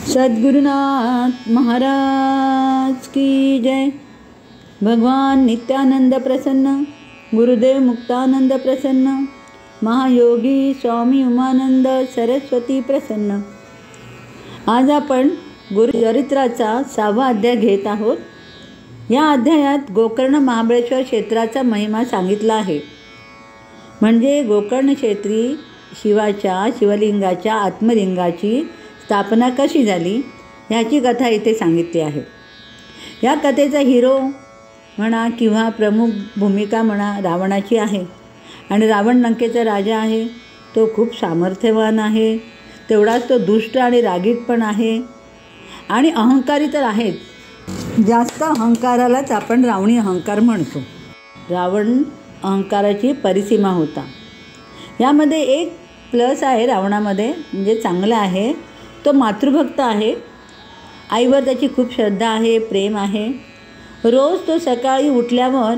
सद्गुरुनाथ महाराज की जय। भगवान नित्यानंद प्रसन्न, गुरुदेव मुक्तानंद प्रसन्न, महायोगी स्वामी उमानंद सरस्वती प्रसन्न। आज आपण गुरुचरित्राचा 6वा अध्याय घेत आहोत। या अध्यायात गोकर्ण महाबळेश्वर क्षेत्राचा महिमा सांगितला आहे। म्हणजे गोकर्ण क्षेत्री शिवाच्या शिवलिंगाच्या आत्मलिंगाची स्थापना कशी झाली ह्याची कथा इथे सांगितली आहे। या कथेचा हिरो म्हणा किंवा प्रमुख भूमिका म्हणा रावणाची आहे। आणि रावण लंकेचा राजा आहे। तो खूप सामर्थ्यवान आहे, तेवढाच तो दुष्ट आणि रागीट पण आहे आणि अहंकारी तर आहेच। जास्त अहंकारालाच आपण रावणी अहंकार म्हणतो। रावण अहंकाराची परिसीमा होता। यामध्ये एक प्लस आहे रावणामध्ये, म्हणजे चांगलं आहे, तो मातृभक्त आहे। आईवर त्याची खूप श्रद्धा आहे, प्रेम आहे। रोज तो सकाळी उठल्यावर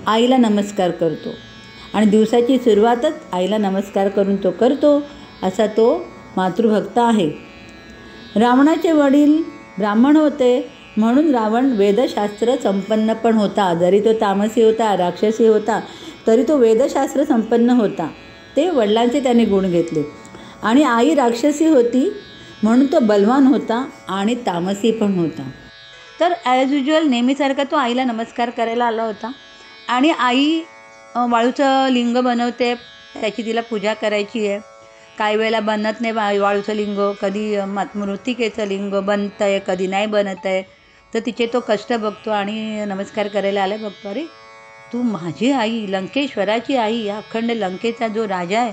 आईला नमस्कार करतो आणि दिवसाची सुरुवातच आईला नमस्कार करून तो करतो, असा तो मातृभक्त आहे। रावणाचे वडील ब्राह्मण होते, म्हणून रावण वेदशास्त्र संपन्न पण होता। जरी तो तामसी होता, राक्षसी होता, तरी तो वेदशास्त्र संपन्न होता। ते वडिलांचे त्याने गुण घेतले। आणि आई राक्षसी होती, म्हणून तो बलवान होता आणि तामसी पण होता। तर ॲज युज्युअल नेहमीसारखा तो आईला नमस्कार करायला आला होता। आणि आई वाळूचं लिंग बनवते, त्याची तिला पूजा करायची आहे। काही वेळेला बनत नाही वाळूचं लिंग, कधी मृत्तिकेचं लिंग बनतं आहे, कधी नाही बनत आहे। तर तिचे तो कष्ट बघतो आणि नमस्कार करायला आला, बघतो अरे तू माझी आई, लंकेश्वराची आई, अखंड लंकेचा जो राजा आहे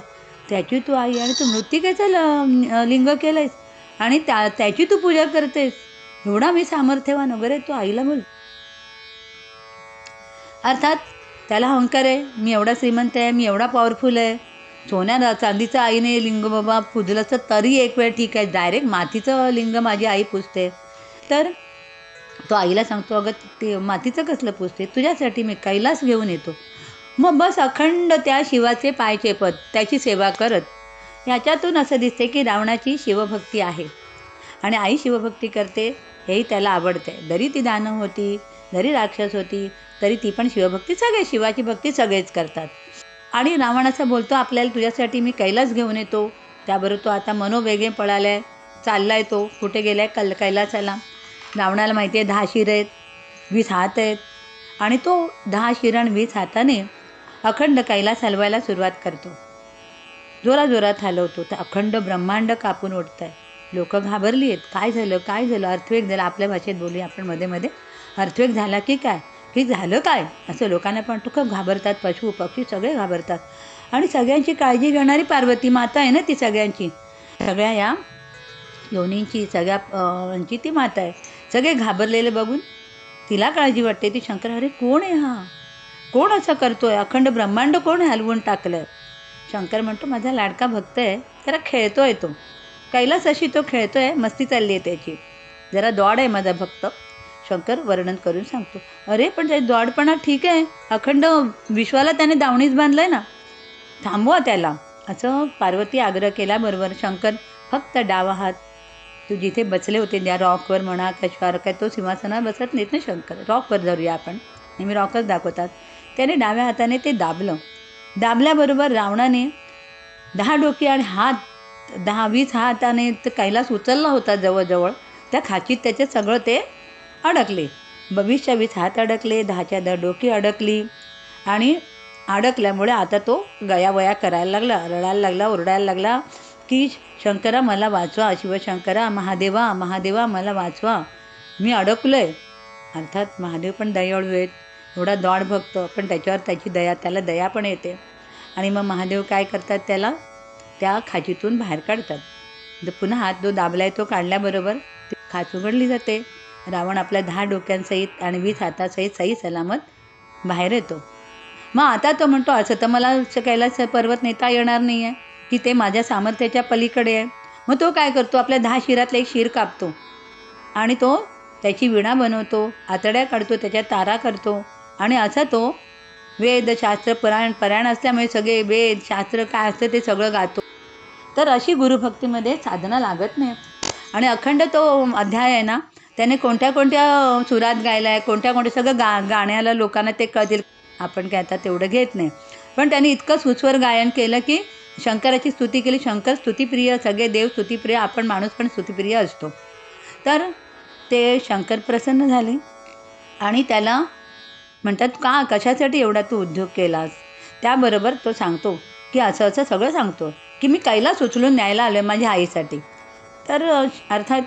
त्याची तू आई, आणि तू मृत्तिकेचं लिंग केलं आहेस आणि त्याची तू पूजा करतेस, एवढा मी सामर्थ्यवान वगैरे तो आईला बोल। अर्थात त्याला अहंकार आहे, मी एवढा श्रीमंत आहे, मी एवढा पॉवरफुल आहे। सोन्या चांदीचं आईने लिंग बाबा पूजलं असतं तरी एक वेळ ठीक आहे, डायरेक्ट मातीचं लिंग माझी आई पूजते। तर तो आईला सांगतो, अगं ते मातीचं कसलं पूजते, तुझ्यासाठी मी कैलास घेऊन येतो, मग बस अखंड त्या शिवाचे पाय चेपत त्याची सेवा करत। ह्याच्यातून असं दिसते की रावणाची शिवभक्ती आहे आणि आई शिवभक्ती करते हेही त्याला आवडते। जरी ती दानव होती, जरी राक्षस होती, तरी ती पण शिवभक्ती, सगळे शिवाची भक्ती सगळेच करतात। आणि रावण असं बोलतो, आपल्याला तुझ्यासाठी मी कैलास घेऊन येतो। त्याबरोबर तो आता मनोवेगे पळालाय, चाललाय, तो कुठे गेलाय कैलासाला। रावणाला माहिती आहे 10 शिर आहेत, 20 हात आहेत, आणि तो 10 शिर आणि 20 हाताने अखंड कैलास हलवायला सुरुवात करतो। जोराजोरात हलवतो तर अखंड ब्रह्मांड कापून उठत आहे। लोक घाबरली आहेत, काय झालं काय झालं, अर्थक्वेक झाला, आपल्या भाषेत बोलूया आपण मध्ये मध्ये, अर्थक्वेक झाला की काय, की झालं काय, असं लोकांना पण खूप घाबरतात। पशु पक्षी सगळे घाबरतात आणि सगळ्यांची काळजी घेणारी पार्वती माता आहे ना ती, सगळ्यांची, सगळ्या या योनींची, सगळ्यांची ती माता आहे। सगळे घाबरलेले बघून तिला काळजी वाटते। ती शंकर, अरे कोण आहे हा, कोण असं करतोय, अखंड ब्रह्मांड कोण हलवून टाकलं। शंकर म्हणतो, माझा लाडका भक्त आहे, जरा खेळतोय तो कैलास, अशी तो खेळतोय, मस्ती चालली आहे त्याची, जरा दॉड आहे माझा भक्त। शंकर वर्णन करून सांगतो, अरे पण त्या दॉडपणा ठीक आहे, अखंड विश्वाला त्याने दावणीच बांधलंय ना, थांबवा त्याला, असं पार्वती आग्रह केल्याबरोबर शंकर फक्त डावा हात, तू जिथे बसले होते त्या रॉकवर म्हणा कशावर, काय तो सिंहासनावर बसत नाहीत ना शंकर, रॉकवर धरूया आपण, नेहमी रॉकच दाखवतात, त्याने डाव्या हाताने ते दाबलं। दाबल्याबरोबर रावणाने 10 डोकी आणि हात 10-20 हाताने ते कैलास उचलला होता जवळजवळ, त्या खाचीत त्याचे सगळं ते अडकले। 20च्या 20 हात अडकले, 10च्या 10 डोकी अडकली, आणि अडकल्यामुळे आता तो गयावया करायला लागला, रडायला लागला, ओरडायला लागला की शंकरा मला वाचवा, शिवशंकरा, महादेवा महादेवा मला वाचवा, मी अडकलोय। अर्थात महादेव पण दयाळू आहेत, एवढा दॉड भक्त, पण त्याच्यावर त्याची दया, त्याला दया पण येते। आणि मग महादेव काय करतात, त्याला त्या खाचीतून बाहेर काढतात। पुन्हा हात जो दाबलाय तो काढल्याबरोबर ती खाच उघडली जाते। रावण आपल्या 10 डोक्यांसहित आणि 20 हातासहित सही सलामत बाहेर येतो। मग आता तो म्हणतो, असं तर मला कैलास पर्वत नेता येणार नाही आहे, की ते माझ्या सामर्थ्याच्या पलीकडे आहे। मग तो काय करतो, आपल्या 10 शिरातलं एक शिर कापतो आणि तो त्याची विणा बनवतो, आतड्या काढतो, त्याच्या तारा करतो, आणि असा तो वेद शास्त्र परायण असल्यामुळे सगळे वेद शास्त्र काय असतं ते सगळं गातो। तर अशी गुरुभक्तीमध्ये साधना लागत नाही। आणि अखंड तो अध्याय आहे ना, त्याने कोणत्या कोणत्या सुरात गायला आहे, कोणत्या कोणत्या सगळं गाण्याला लोकांना ते कळतील. आपण काय आता तेवढं घेत नाही, पण त्यांनी इतकं सुस्वर गायन केलं की शंकराची स्तुती केली. शंकर स्तुतिप्रिय, सगळे देव स्तुतिप्रिय, आपण माणूस पण स्तुतिप्रिय असतो. तर ते शंकर प्रसन्न झाले आणि त्याला म्हणतात, का कशासाठी एवढा तू उद्योग केलास? त्याबरोबर तो सांगतो की असं असं सगळं सांगतो की मी कैलास उचलून न्यायला आलो माझ्या आईसाठी. तर अर्थात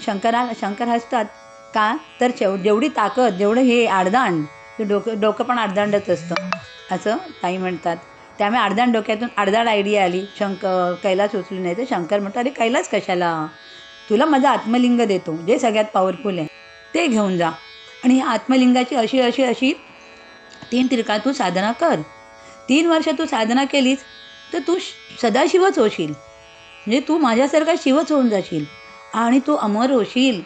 शंकर हसतात. का तर जेवढी ताकद, जेवढं हे आडदांड, ते डोकं पण आडदांडच असतं असं ताई म्हणतात. त्यामुळे आडदांड डोक्यातून आडदांड आयडिया आली. कैलास उचलून न्यायचं. शंकर म्हणतो, अरे कैलास कशाला, तुला माझं आत्मलिंग देतो जे सगळ्यात पॉवरफुल आहे, ते घेऊन जा. आणि आत्मलिंगाची अशी अशी अशी 3 त्रिकाळ तू साधना कर. 3 वर्ष तू साधना केलीस तर तू सदाशिवच होशील. म्हणजे तू माझ्यासारखा शिवच होऊन जाशील आणि तू अमर होशील.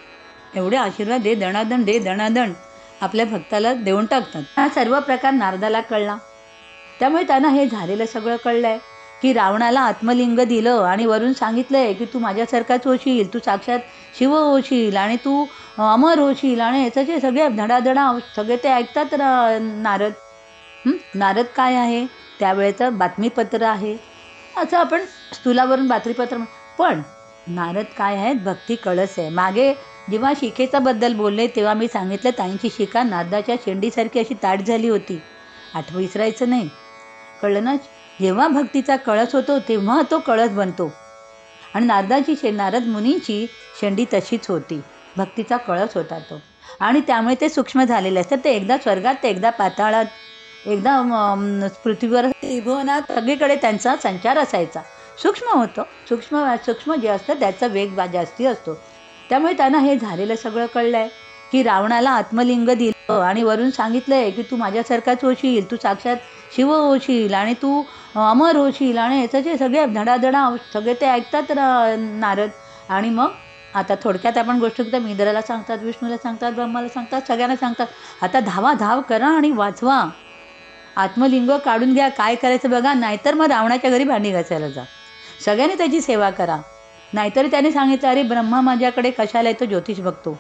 एवढे आशीर्वाद दे दणादण, दे दणादण आपल्या भक्ताला देऊन टाकतात. हा सर्व प्रकार नारदाला कळला. त्यामुळे त्यांना हे झालेलं सगळं कळलं आहे की रावणाला आत्मलिंग दिलं आणि वरून सांगितलं आहे की तू माझ्यासारखाच होशील, तू साक्षात शिव होशील आणि तू अमर होशील. आणि याचं जे सगळे धडाधडा सगळे ते ऐकतात नारद. नारद काय आहे, त्यावेळेचं बातमीपत्र आहे, असं आपण स्थूलावरून बातमीपत्र. पण नारद काय आहेत, भक्ती कळस आहे. मागे जेव्हा शिखेचा बद्दल बोलले तेव्हा मी सांगितलं, ताईंची शिखा नारदाच्या शेंडीसारखी अशी ताट झाली होती. विसरायचं नाही, कळलं ना. जेव्हा भक्तीचा कळस होतो तेव्हा तो कळस बनतो. आणि नारद मुनींची शेंडी तशीच होती, भक्तीचा कळस होता तो. आणि त्यामुळे ते सूक्ष्म झालेले असतात. ते एकदा स्वर्गात, ते एकदा पाताळात, एकदा पृथ्वीवर, त्रिभुवनात, सगळीकडे त्यांचा संचार असायचा. सूक्ष्म होतं. सूक्ष्म जे असतं त्याचा वेग जास्ती असतो. त्यामुळे त्यांना हे झालेलं सगळं कळलं आहे की रावणाला आत्मलिंग दिलं आणि वरून सांगितलं आहे की तू माझ्यासारखाच होशील, तू साक्षात शिव होशील आणि तू अमर होशील. आणि याचं जे सगळे धडाधडा सगळे ते ऐकतात नारद. आणि मग आता थोडक्यात आपण गोष्ट करता, इंद्राला सांगतात, विष्णूला सांगतात, ब्रह्माला सांगतात, सगळ्यांना सांगतात, आता धाव करा आणि वाचवा, आत्मलिंग काढून घ्या, काय करायचं बघा, नाहीतर मग रावणाच्या घरी भांडी घासायला जा. सगळ्यांनी त्याची सेवा करा. नाहीतर त्याने सांगितलं, अरे ब्रह्मा माझ्याकडे कशाला येतो, ज्योतिष बघतो.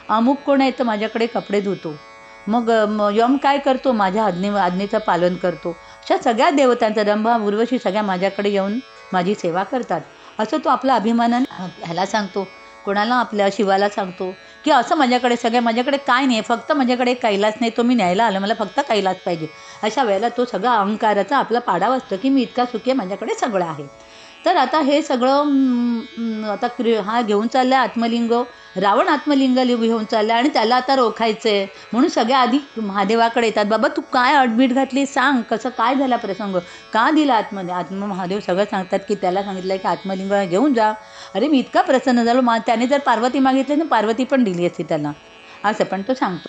अमुक कोण आहे तर माझ्याकडे कपडे धुतो. मग यम काय करतो, माझ्या आज्ञेचं पालन करतो. अशा सगळ्या देवतांचा, रंभा उर्वशी सगळ्या माझ्याकडे येऊन माझी सेवा करतात. असं तो आपला अभिमानाने ह्याला सांगतो. कोणाला, आपल्या शिवाला सांगतो की असं माझ्याकडे काय नाही, फक्त माझ्याकडे कैलास नाही, तो मी न्यायला आलो, मला फक्त कैलास पाहिजे. अशा वेळेला तो सगळा अहंकाराचा आपला पाडा वाजतो की मी इतका सुखी आहे, माझ्याकडे सगळं आहे. तर आता हे सगळं आता हा घेऊन चालला आहे आत्मलिंग. रावण आत्मलिंग घेऊन चालला आणि त्याला आता रोखायचं आहे. म्हणून सगळ्या आधी महादेवाकडे येतात, बाबा तू काय अडबीट घातली, सांग कसं काय झाला प्रसंग, का दिला महादेव सगळं सांगतात की त्याला सांगितलं की आत्मलिंग घेऊन जा. अरे मी इतका प्रसन्न झालो, त्याने जर पार्वती मागितली ना, पार्वती पण दिली असती त्याला, असं पण तो सांगतो.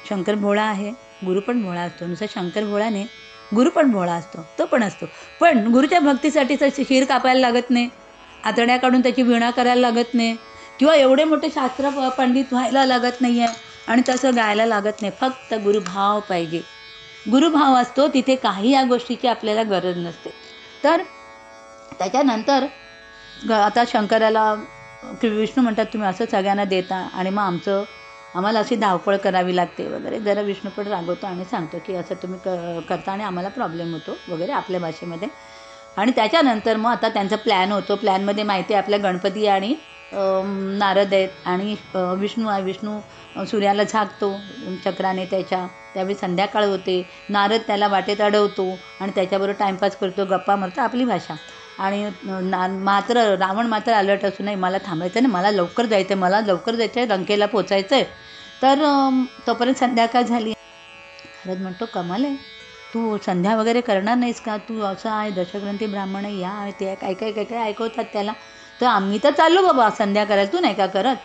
शंकर भोळा आहे, गुरु पण भोळा असतो. नुसतं शंकर भोळा नाही, गुरु पण भोळा असतो, तो पण असतो. पण गुरुच्या भक्तीसाठी शिर कापायला लागत नाही, आतड्या काढून त्याची वीणा करायला लागत नाही, किंवा एवढे मोठे शास्त्र पंडित व्हायला लागत नाही आहे आणि तसं गायला लागत नाही. फक्त गुरुभाव पाहिजे. गुरुभाव असतो तिथे काही या गोष्टीची आपल्याला गरज नसते. तर त्याच्यानंतर आता शंकराला विष्णू म्हणतात, तुम्ही असं सगळ्यांना देता आणि मग आम्हाला अशी धावपळ करावी लागते वगैरे. जरा विष्णू पण रागवतो आणि सांगतो की असं तुम्ही करता आणि आम्हाला प्रॉब्लेम होतो वगैरे आपल्या भाषेमध्ये. आणि त्याच्यानंतर मग आता त्यांचा प्लॅन होतो. प्लॅनमध्ये माहिती आहे आपल्या गणपती आणि नारद आहेत आणि विष्णू सूर्याला झाकतो चक्राने त्यावेळी संध्याकाळ होते. नारद त्याला वाटेत अडवतो आणि त्याच्याबरोबर टाईमपास करतो, गप्पा मारतो, आपली भाषा. आणि रावण मात्र अलर्ट असू नये, मला थांबायचं नाही, मला लवकर जायचं आहे, लंकेला पोचायचं आहे. तर तोपर्यंत संध्याकाळ झाली. नारद म्हणतो, कमाल आहे, तू संध्या वगैरे करणार नाहीस का, तू असं आहे, दशग्रंथी ब्राह्मण आहे, या आहे ते काय ऐकवतात त्याला. तर आम्ही तर चाललो बाबा संध्या करायला, तू नाही का करत.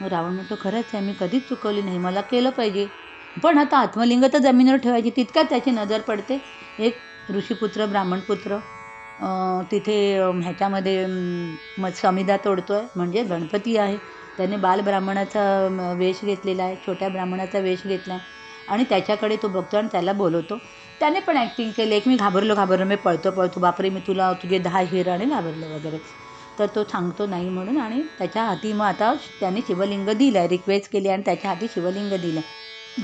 मग रावण म्हणतो, खरंच आहे, मी कधीच चुकवली नाही, मला केलं पाहिजे. पण आता आत्मलिंग तर जमिनीवर ठेवायची. तितक्यात त्याची नजर पडते, एक ऋषीपुत्र, ब्राह्मणपुत्र तिथे ह्याच्यामध्ये समिधा तोडतो आहे, म्हणजे गणपती आहे. त्याने बालब्राह्मणाचा वेश घेतलेला आहे, छोट्या ब्राह्मणाचा वेश घेतला आहे आणि त्याच्याकडे तो बघतो आणि त्याला बोलवतो. त्याने पण ॲक्टिंग केली, एक मी घाबरलो, मी पळतो, बापरे मी तुझे 10 हिराने घाबरलो वगैरे. तर तो सांगतो नाही म्हणून, आणि त्याच्या हाती मग आता त्याने शिवलिंग दिलं, रिक्वेस्ट केली आणि त्याच्या हाती शिवलिंग दिलं.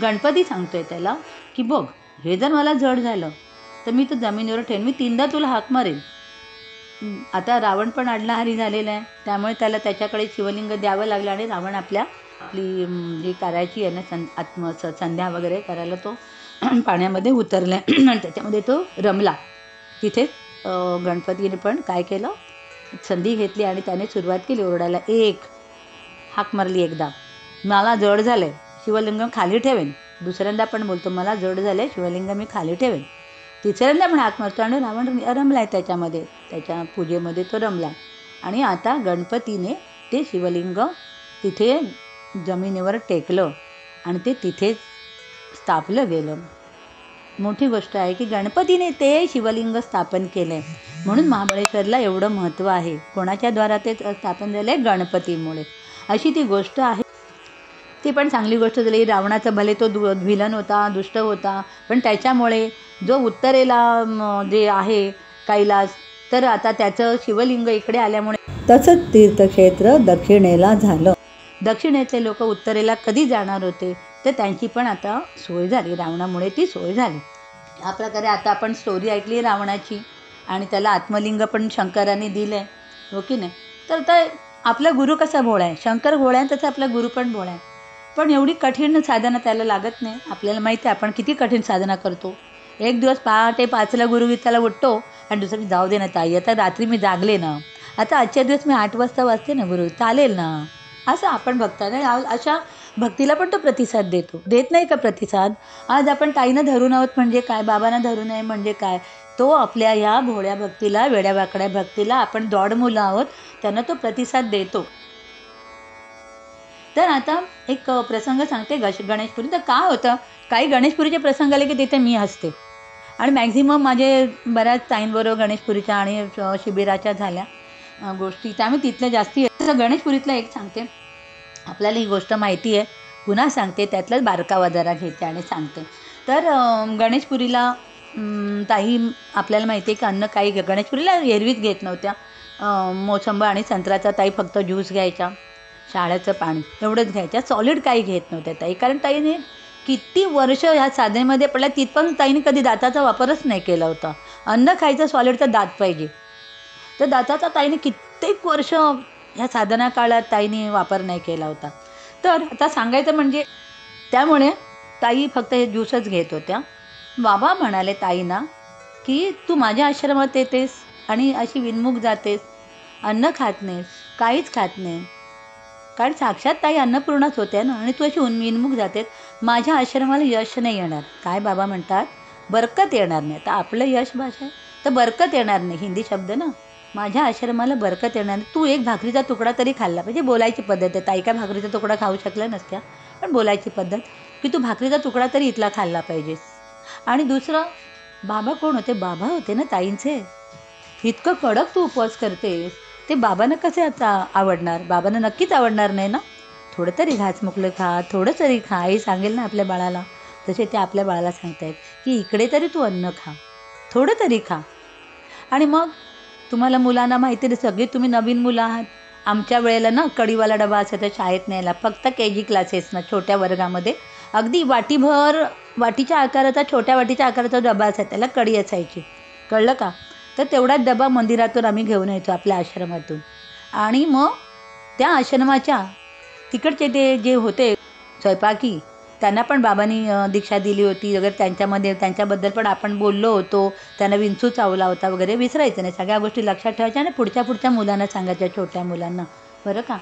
गणपती सांगतोय त्याला की बघ, हे जर मला जड झालं तर मी तर जमिनीवर ठेवेन, मी 3दा तुला हाक मारेन. आता रावण पण अडलाहारी झालेला आहे, त्यामुळे त्याला त्याच्याकडे शिवलिंग द्यावं लागलं आणि रावण आपली जी करायची आहे ना संध्या वगैरे करायला तो पाण्यामध्ये उतरला आणि त्याच्यामध्ये तो रमला. तिथे गणपतीने पण काय केलं, संधी घेतली आणि त्याने सुरुवात केली ओरडायला. हाक मारली एकदा, मला जड झालं आहे, शिवलिंग खाली ठेवेन. दुसऱ्यांदा पण बोलतो, मला जड झालं आहे, शिवलिंग मी खाली ठेवेन. तिसऱ्यांदा पण हाक मारतो आणि रावण रमला आहे त्याच्यामध्ये, त्याच्या पूजेमध्ये तो रमला. आणि आता गणपतीने ते शिवलिंग तिथे जमिनीवर टेकलं आणि ते तिथेच स्थापलं गेलं. मोठी गोष्ट आहे की गणपतीने ते शिवलिंग स्थापन केलं आहे, म्हणून महाबळेश्वरला एवढं महत्त्व आहे. कोणाच्या द्वारा ते स्थापन झालं आहे? गणपतीमुळे. अशी ती गोष्ट आहे. ती पण चांगली गोष्ट झाली. रावणाचा भले तो विलन होता, दुष्ट होता, पण त्याच्यामुळे जो उत्तरेला जे आहे कैलास, तर आता त्याचं शिवलिंग इकडे आल्यामुळे तसंच तीर्थक्षेत्र दक्षिणेला झालं. दक्षिणेतले लोक उत्तरेला कधी जाणार होते, तर त्यांची पण आता सोय झाली, रावणामुळे ती सोय झाली. या प्रकारे आता आपण स्टोरी ऐकली रावणाची, आणि त्याला आत्मलिंग पण शंकराने दिलं आहे, हो की नाही? तर आपला गुरु कसा भोळा आहे, शंकर भोळा आहे तसं आपला गुरु पण भोळा आहे. पण एवढी कठीण साधना त्याला लागत नाही. आपल्याला माहिती आहे आपण किती कठीण साधना करतो. एक दिवस पहाटे 5ला गुरुगीताला उठतो आणि दुसरी जाऊ दे ना ताई, आता रात्री मी जागले ना, आता आजच्या दिवस मी 8 वाजता वाचते ना गुरु, चालेल ना, असं आपण बघताना अशा भक्तीला पण तो प्रतिसाद देतो. देत नाही का प्रतिसाद? आज आपण ताईनं धरून आहोत म्हणजे काय, बाबांना धरून आहे म्हणजे काय, तो आपल्या या भोळ्या भक्तीला, वेड्यावाकड्या भक्तीला आपण दॉड मुलं आहोत, त्यांना तो प्रतिसाद देतो. तर आता एक प्रसंग सांगते गणेशपुरी. तर काय होतं, काही गणेशपुरीचे प्रसंग आले की तिथे मी हसते, आणि मॅक्झिमम माझे बऱ्याच ताईंबरोबर गणेशपुरीच्या आणि शिबिराच्या झाल्या गोष्टी, त्यामुळे तिथल्या जास्ती. तसं गणेशपुरीतलं एक सांगते, आपल्याला ही गोष्ट माहिती आहे, पुन्हा सांगते, त्यातलाच बारकावा जरा घेते आणि सांगते. तर गणेशपुरीला ताई, आपल्याला माहिती आहे की अन्न काही गणेशपुरीला एरवीच घेत नव्हत्या. मोसंबा आणि संत्र्याचा ताई फक्त ज्यूस घ्यायच्या, शाळेचं पाणी एवढंच घ्यायच्या, सॉलिड काही घेत नव्हत्या ताई. कारण ताईने किती वर्ष ह्या साधनेमध्ये पडल्या, तिथपण ताईने कधी दाताचा वापरच नाही केला होता. अन्न खायचं सॉलिड तर दात पाहिजे, तर दाताचा ताईने कित्येक वर्ष ह्या साधना काळात ताईने वापर नाही केला होता. तर आता सांगायचं म्हणजे, त्यामुळे ताई फक्त हे ज्यूसच घेत होत्या. बाबा म्हणाले ताईंना की तू माझ्या आश्रमात येतेस आणि अशी विनमुख जातेस, अन्न खात नाहीस, काहीच खात नाही, कारण साक्षात ताई अन्नपूर्णाच होत्या ना, आणि तू अशी विनमुख जातेस, माझ्या आश्रमाला यश नाही येणार. काय बाबा म्हणतात? बरकत येणार नाही. तर आपलं यश भाषा आहे, तर बरकत येणार नाही, हिंदी शब्द ना. माझ्या आश्रमाला बरकत येणार नाही, तू एक भाकरीचा तुकडा तरी खाल्ला पाहिजे. बोलायची पद्धत आहे. ताई काय भाकरीचा तुकडा खाऊ शकल्या नसत्या, पण बोलायची पद्धत की तू भाकरीचा तुकडा तरी इथला खाल्ला पाहिजेस. आणि दुसरं, बाबा कोण होते? बाबा होते ना ताईंचे. इतकं कडक तू उपवास करतेस, ते बाबांना कसे आता आवडणार? बाबांना नक्कीच आवडणार नाही ना. थोडं तरी घासमुकलं खा, थोडं तरी खा, आई सांगेल ना आपल्या बाळाला. तसे ते आपल्या बाळाला सांगतायत की इकडे तरी तू अन्न खा, थोडं तरी खा. आणि मग तुम्हाला मुलांना माहिती आहे, सगळी तुम्ही नवीन मुलं आहात. आमच्या वेळेला ना कढीवाला डबा असायचा शाळेत न्यायला, फक्त KG क्लासेसना, छोट्या वर्गामध्ये अगदी वाटीच्या आकाराचा, छोट्या वाटीच्या आकाराचा डबा असायचा, त्याला कढी असायची, कळलं का? तर तेवढाच डबा मंदिरातून आम्ही घेऊन यायचो, आपल्या आश्रमातून. आणि मग त्या आश्रमाच्या तिकडचे ते जे होते स्वयंपाकी, त्यांना पण बाबांनी दीक्षा दिली होती वगैरे, त्यांच्याबद्दल पण आपण बोललो होतो, त्यांना विंचू चावला होता वगैरे, विसरायचं नाही, सगळ्या गोष्टी लक्षात ठेवायच्या आणि पुढच्या मुलांना सांगायच्या, छोट्या मुलांना, बरं का?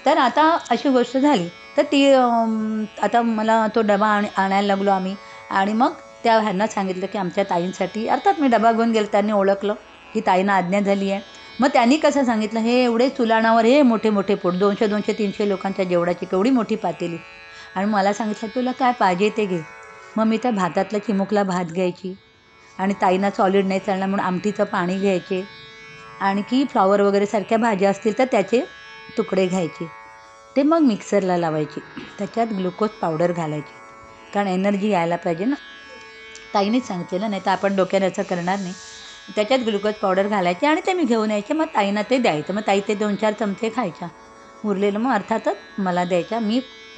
तर आता अशी गोष्ट झाली. तर ती आता मला तो डबा आणायला लागलो आम्ही, आणि मग त्या ह्यांना सांगितलं की आमच्या ताईंसाठी, अर्थात मी डबा घेऊन गेलो, त्यांनी ओळखलं की ताईंना आज्ञा झाली आहे. मग त्यांनी कसं सांगितलं, हे एवढे चुलाणावर हे मोठे मोठे पोट, 200-300 लोकांच्या जेवढाची केवढी मोठी पातेली, आणि मला सांगितलं तुला काय पाहिजे ते घे. मग मी त्या भातातला चिमुकला भात घ्यायची, आणि ताईंना सॉलिड नाही चालणार म्हणून आमटीचं पाणी घ्यायचे, आणखी फ्लॉवर वगैरे सारख्या भाज्या असतील तर त्याचे तुकडे घ्यायचे, ते मग मिक्सरला लावायचे, त्याच्यात ग्लुकोज पावडर घालायची, कारण एनर्जी यायला पाहिजे ना. ताईनेच सांगितलेलं, नाही तर आपण डोक्याने असं करणार नाही. त्याच्यात ग्लुकोज पावडर घालायची आणि ते मी घेऊन यायचे. मग ताईंना ते द्यायचं. मग ताई ते 2-4 चमचे खायच्या. उरलेलं मग अर्थातच मला द्यायच्या.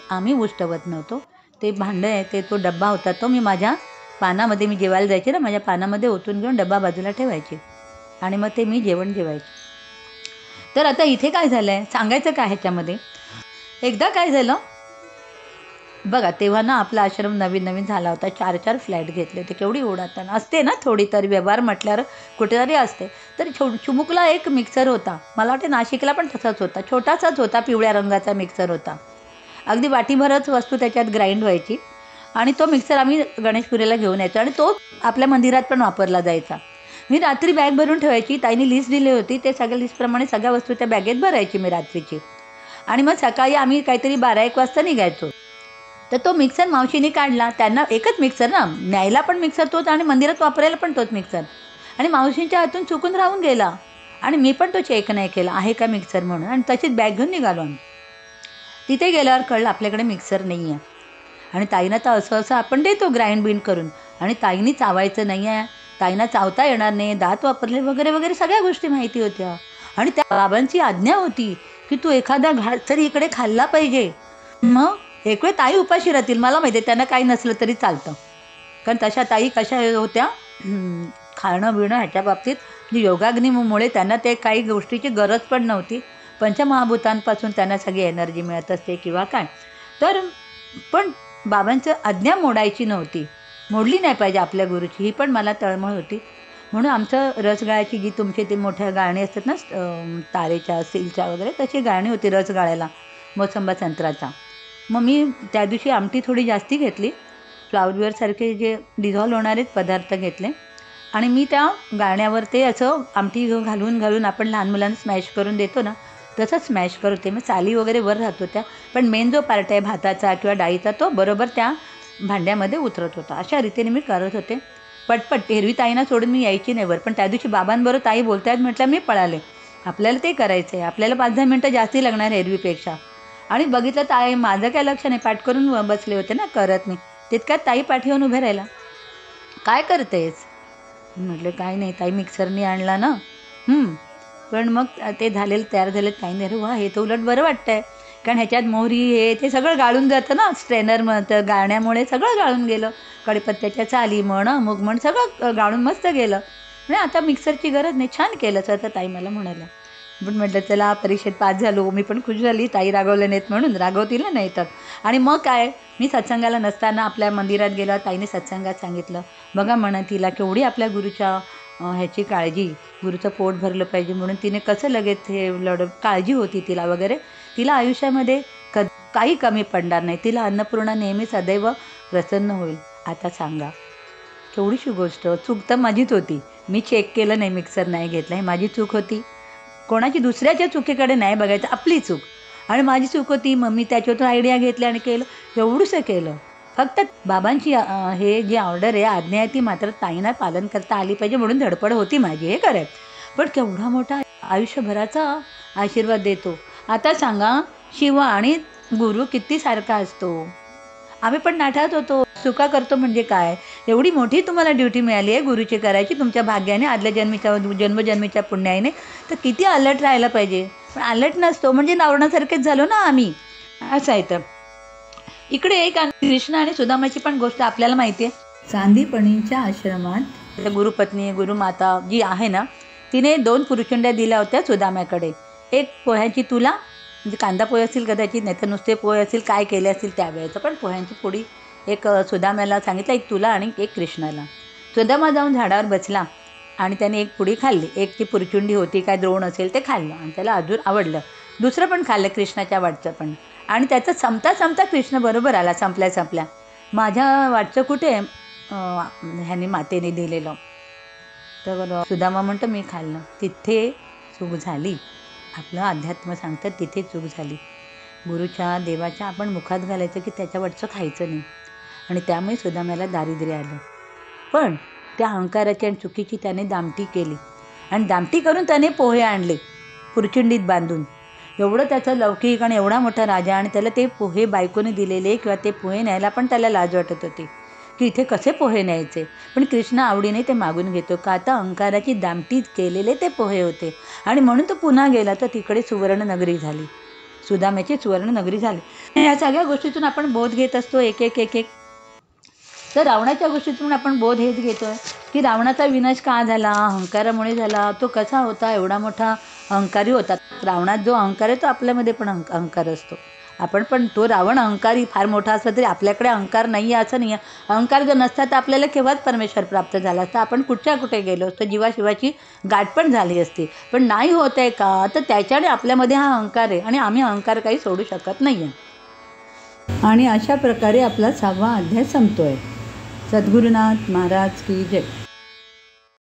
आम्ही उष्टवत नव्हतो. ते भांडं आहे ते तो डब्बा होता तो मी माझ्या पानामध्ये मी जेवायला जायचे ना, माझ्या पानामध्ये ओतून घेऊन डब्बा बाजूला ठेवायचे आणि मग ते मी जेवण जेवायचे. तर आता इथे काय झालं आहे सांगायचं काय ह्याच्यामध्ये, एकदा काय झालं बघा, तेव्हा ना आपला आश्रम नवीन नवीन झाला होता. 4-4 फ्लॅट घेतले होते. केवढी ओढाताण असते ना थोडी तरी, व्यवहार म्हटल्यावर कुठेतरी असते. तर चिमुकला एक मिक्सर होता. मला वाटते नाशिकला पण तसाच होता. छोटासाच होता, पिवळ्या रंगाचा मिक्सर होता. अगदी वाटीभरच वस्तू त्याच्यात ग्राइंड व्हायची आणि तो मिक्सर आम्ही गणेशपुरीला घेऊन यायचो आणि तो आपल्या मंदिरात पण वापरला जायचा. मी रात्री बॅग भरून ठेवायची. ताईंनी लिस्ट दिली होती, ते सगळ्या लिस्टप्रमाणे सगळ्या वस्तू त्या बॅगेत भरायची मी रात्रीची आणि मग सकाळी आम्ही काहीतरी 12-1 वाजता निघायचो. तर तो मिक्सर मावशीने काढला. त्यांना एकच मिक्सर ना, न्यायला पण मिक्सर तोच आणि मंदिरात वापरायला पण तोच मिक्सर, आणि मावशींच्या हातून चुकून राहून गेला आणि मी पण तो चेक नाही केला आहे का मिक्सर म्हणून, आणि तशीच बॅग घेऊन निघालो आम्ही. तिथे गेल्यावर कळलं आपल्याकडे मिक्सर नाही आहे आणि ताईनं तर असं आपण देतो ग्राइंड बिंड करून, आणि ताईंनी चावायचं नाही आहे, ताईंना चावता येणार नाही, दात वापरले वगैरे वगैरे सगळ्या गोष्टी माहिती होत्या. आणि त्या बाबांची आज्ञा होती की तू एखादा घाट तरी इकडे खाल्ला पाहिजे. मग एक वेळ ताई उपाशी राहतील, मला माहिती आहे त्यांना काही नसलं तरी चालतं, कारण तशा ताई कशा होत्या खाणं बिणं ह्याच्या बाबतीत, योगाग्नीमुळे त्यांना ते काही गोष्टीची गरज पण नव्हती. पंचमहाभूतांपासून त्यांना सगळी एनर्जी मिळत असते किंवा काय. तर पण बाबांचं आज्ञा मोडायची नव्हती, मोडली नाही पाहिजे आपल्या गुरुची, ही पण मला तळमळ होती. म्हणून आमचं रसगाळ्याची जी तुमचे ते मोठ्या गाळणी असतात ना, तारेच्या स्टीलच्या वगैरे, तशी गाळणी होती रसगाळ्याला मोसंबा संत्राचा. मग मी त्या दिवशी आमटी थोडी जास्ती घेतली, फ्लावरसारखे जे डिझॉल्व होणारेच पदार्थ घेतले आणि मी त्या गाळण्यावर ते असं आमटी घालून घालून आपण लहान मुलांना स्मॅश करून देतो ना, तसं स्मॅश करत होते. मग साली वगैरे वर राहत होत्या, पण मेन जो पार्ट आहे भाताचा किंवा डाळीचा तो बरोबर त्या भांड्यामध्ये उतरत होता. अशा रीतीने मी करत होते पटपट. एरवी ताईंना सोडून मी यायची नाही वर, पण त्या दिवशी बाबांबरोबर ताई बोलतायत म्हटलं मी पळाले. आपल्याला ते करायचं आहे, आपल्याला 5-10 मिनटं जास्ती लागणार एरवीपेक्षा. आणि बघितलं ताई माझं काय लक्ष नाही, पाठ करून बसले होते ना करत मी, तितक्यात ताई पाठीवरून उभे राहिला. काय करतेस म्हटलं काय नाही ताई, मिक्सरनी आणला ना. पण मग ते झालेलं तयार झालं. काही नाही रे वा, हे तर उलट बरं वाटतं आहे, कारण ह्याच्यात मोहरी हे ते सगळं गाळून जातं ना, स्ट्रेनर तर गाळण्यामुळे सगळं गाळून गेलं. कढीपत्त्याच्या चाली म्हण मूग म्हण सगळं गाळून मस्त गेलं. म्हणजे आता मिक्सरची गरज नाही, छान केलं सर, ताई मला म्हणाल्या. पण म्हटलं चला परीक्षेत पास झालो, मी पण खुश झाली. ताई रागवले नाहीत म्हणून, रागवतील ना नाही तर. आणि मग काय, मी सत्संगाला नसताना आपल्या मंदिरात गेला, ताईने सत्संगात सांगितलं बघा म्हणा तिला केवढी आपल्या गुरुच्या ह्याची काळजी, गुरुचं पोट भरलं पाहिजे म्हणून तिने कसं लगेच हे काळजी होती तिला वगैरे. तिला आयुष्यामध्ये काही कमी पडणार नाही, तिला अन्नपूर्णा नेहमी सदैव प्रसन्न होईल. आता सांगा केवढीशी गोष्ट, चूक तर माझीच होती, मी चेक केलं नाही, मिक्सर नाही घेतला, ही माझी चूक होती. कोणाची दुसऱ्याच्या चुकीकडे नाही बघायचं, आपली चूक. आणि माझी चूक होती, मग मी त्याच्यातून आयडिया घेतली आणि केलं, एवढंसं केलं. फक्त बाबांची हे जी ऑर्डर आहे, आज्ञा आहे, ती मात्र ताईंना पालन करता आली पाहिजे म्हणून धडपड होती माझी, हे खरं. पण केवढा मोठा आयुष्यभराचा आशीर्वाद देतो. आता सांगा शिव आणि गुरु किती सारखा असतो. आम्ही पण नाठात होतो, चुका करतो म्हणजे काय, एवढी मोठी तुम्हाला ड्युटी मिळाली आहे गुरुची करायची तुमच्या भाग्याने, आदल्या जन्मजन्मीच्या पुण्याने, तर किती अलर्ट राहायला पाहिजे. पण अलर्ट नसतो म्हणजे नावरणासारखेच झालो ना आम्ही, असं आहे. तर इकडे एक कृष्ण आणि सुदामाची पण गोष्ट आपल्याला माहिती आहे. सांदीपणींच्या आश्रमात गुरुपत्नी गुरुमाता जी आहे ना, तिने 2 पुरुषुंड्या दिल्या होत्या सुदाम्याकडे. एक पोह्यांची तुला, म्हणजे कांदा पोहे असतील कदाचित, नाही तर नुसते पोहे असतील, काय केले असतील त्यावेळेचं, पण पोह्यांची पुडी एक सुदाम्याला सांगितलं, एक तुला आणि एक कृष्णाला. सुदामा जाऊन झाडावर बसला आणि त्याने एक पुडी खाल्ली. एक ती पुरचुंडी होती, काय द्रोण असेल ते खाल्लं आणि त्याला अजून आवडलं. दुसरं पण खाल्लं कृष्णाच्या वाटचं पण, आणि त्याचं संपता कृष्ण बरोबर आला संपल्या. माझ्या वाटचं कुठे ह्याने मातेने दिलेलं. तर सुदामा म्हणतो मी खाल्लं. तिथे चूक झाली, आपलं अध्यात्म सांगतात तिथे चूक झाली. गुरुच्या देवाच्या आपण मुखात घालायचं की त्याच्यावरचं खायचं नाही, आणि त्यामुळे सुदाम्याला दारिद्र्य आलं. पण त्या अहंकाराची आणि चुकीची त्याने दामटी केली, आणि दामटी करून त्याने पोहे आणले पुरचुंडीत बांधून. एवढं त्याचं लौकिक आणि एवढा मोठा राजा, आणि त्याला ते पोहे बायकोने दिलेले किंवा ते पोहे न्यायला पण त्याला लाज वाटत होती की इथे कसे पोहे न्यायचे. पण कृष्ण आवडीने ते मागून घेतो का आता अहंकाराची दामटी केलेले ते पोहे होते. आणि म्हणून तो पुन्हा गेला तर तिकडे सुवर्णनगरी झाली, सुदाम्याची सुवर्णनगरी झाली. या सगळ्या गोष्टीतून आपण बोध घेत असतो एक एक एक एक. तर रावणाच्या गोष्टीतून आपण बोध हेच घेतो की रावणाचा विनाश का झाला, अहंकारामुळे झाला. तो कसा होता, एवढा मोठा अहंकारी होता. रावणात जो अहंकार आहे तो आपल्यामध्ये पण अहंकार असतो. आपण पण तो रावण अहंकारी फार मोठा असला तरी आपल्याकडे अहंकार नाही आहे असं नाही आहे. अहंकार जर नसता तर आपल्याला केव्हाच परमेश्वर प्राप्त झाला असता, आपण कुठच्या कुठे गेलो असतो, जीवाशिवाची गाठ पण झाली असती. पण नाही होत आहे का, तर त्याच्याने आपल्यामध्ये हा अहंकार आहे आणि आम्ही अहंकार काही सोडू शकत नाही आहे. आणि अशा प्रकारे आपला 6वा अध्याय संपतो आहे. सद्गुरुनाथ महाराज की जय.